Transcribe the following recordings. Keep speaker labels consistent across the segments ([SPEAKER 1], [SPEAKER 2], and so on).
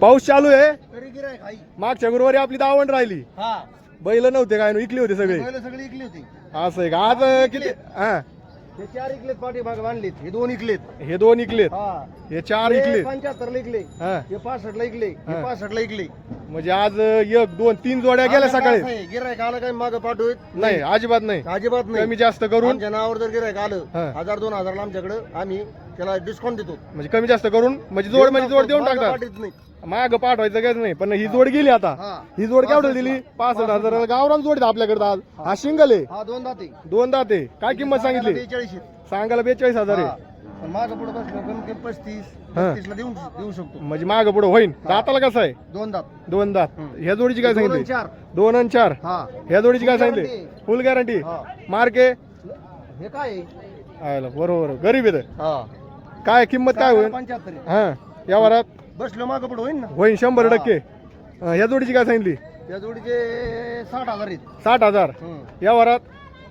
[SPEAKER 1] पाऊस चालू आहे.
[SPEAKER 2] तरी गिरायक हाई.
[SPEAKER 1] मागच्या गुरुवारी आपली दावण राहिली.
[SPEAKER 2] हा
[SPEAKER 1] बैल नव्हते काय इकली होते सगळे.
[SPEAKER 2] बैल सगळी इकली होती.
[SPEAKER 1] असं आहे का? आज किती? हा
[SPEAKER 2] हे 4 इकलेत पाठीमागे बांधलीत. हे 2 इकलेत.
[SPEAKER 1] हे 2 इकलेत.
[SPEAKER 2] हा
[SPEAKER 1] हे 4 इकलेत.
[SPEAKER 2] 75 ला इकले.
[SPEAKER 1] हा
[SPEAKER 2] हे 65 ला इकले. हे
[SPEAKER 1] हा.
[SPEAKER 2] 65 ला इकले.
[SPEAKER 1] म्हणजे आज 1 2 3 जोड्या गेल्या सकाळी.
[SPEAKER 2] गिरायक आलं काय मागं पाठवत
[SPEAKER 1] नाही अजिबात नाही.
[SPEAKER 2] अजिबात नाही.
[SPEAKER 1] कमी जास्त करून
[SPEAKER 2] आमच्या नावावर जर गिरायक आलं
[SPEAKER 1] हा.
[SPEAKER 2] 1000-2000 ला आमच्याकडे आम्ही त्याला डिस्काउंट देतो.
[SPEAKER 1] म्हणजे कमी जास्त करून म्हणजे जोड म्हणजे जोड देऊन
[SPEAKER 2] मागं
[SPEAKER 1] टाकतात.
[SPEAKER 2] पाठवत नाही.
[SPEAKER 1] माग पाठवायचं काहीच नाही. पण ही जोड गेली आता.
[SPEAKER 2] हा.
[SPEAKER 1] ही जोड केवढं दिली? 65,000 गावरान जोड आपल्याकडे आज. हा शिंगल आहे.
[SPEAKER 2] हा 2 दाते.
[SPEAKER 1] 2 दाते. काय किंमत सांगितली?
[SPEAKER 2] 42.
[SPEAKER 1] सांगायला 42,000 आहे.
[SPEAKER 2] माग पुढे बसलो कमी 35
[SPEAKER 1] हा.
[SPEAKER 2] 35 ला देऊ शकतो.
[SPEAKER 1] म्हणजे माग पुढे होईन. दाताला कसं आहे?
[SPEAKER 2] 2 दात.
[SPEAKER 1] 2 दात. ह्या जोडीची काय सांगितली?
[SPEAKER 2] 4.
[SPEAKER 1] 2 आणि 4.
[SPEAKER 2] हा
[SPEAKER 1] ह्या जोडीची काय
[SPEAKER 2] Full
[SPEAKER 1] सांगितली? फुल गॅरंटी.
[SPEAKER 2] हा.
[SPEAKER 1] मार्के
[SPEAKER 2] हे काय आहे?
[SPEAKER 1] आयला बरोबर गरीब आहे.
[SPEAKER 2] हा
[SPEAKER 1] काय किंमत काय होईल?
[SPEAKER 2] 75.
[SPEAKER 1] हा या वरात
[SPEAKER 2] बसलो माग पुढे होईन ना.
[SPEAKER 1] होईन 100%. ह्या जोडीची काय सांगितली?
[SPEAKER 2] त्या जोडीचे 60,000 आहेत.
[SPEAKER 1] 60,000. या वरात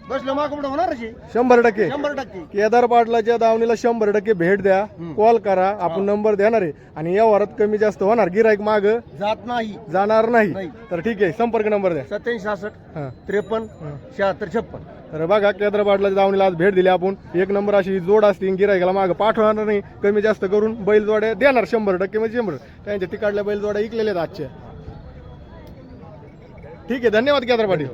[SPEAKER 2] बसलो माग पुढे होणार
[SPEAKER 1] 100%.
[SPEAKER 2] 100%.
[SPEAKER 1] केदार पाटलाच्या दावणीला 100% भेट द्या. कॉल करा. आपण नंबर देणार आहे आणि या वरात कमी जास्त होणार. गिराईक माग
[SPEAKER 2] जात नाही.
[SPEAKER 1] जाणार नाही.
[SPEAKER 2] नाही.
[SPEAKER 1] तर ठीक आहे संपर्क नंबर द्या.
[SPEAKER 2] 87 66
[SPEAKER 1] हा.
[SPEAKER 2] 53 76 56.
[SPEAKER 1] तर बघा केदार पाटलाच्या दावणीला आज भेट दिली आपण. 1 नंबर अशी जोड असते. गिराईकाला माग पाठवणार नाही. कमी जास्त करून बैल जोड्या देणार 100% म्हणजे 100. त्यांच्या तिकडल्या बैल जोड्या इकलेल्या आहेत आजच्या. ठीक आहे धन्यवाद केदार पाटील.